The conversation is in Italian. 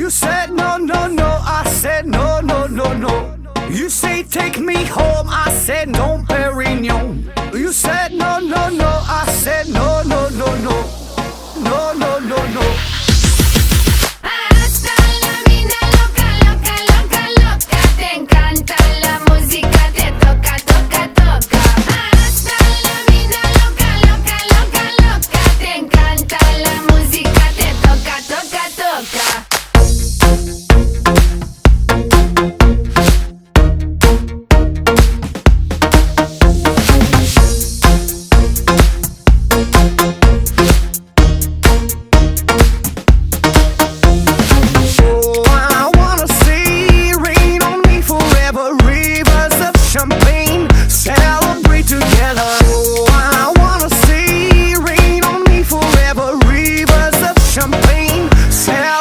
You said no, no, no, I said no, no, no, no. You say take me home, I said no, Perignon. You said no, no, no, I said no, no, no, no. No, no, no, no. Hasta la vida loca, loca, loca, loca. Te encanta la música, te toca, toca, toca. Hasta la vida loca, loca, loca, loca. Te encanta la música, te toca, toca, toca. Champagne, celebrate together. Oh, I wanna see rain on me forever. Rivers of champagne, celebrate.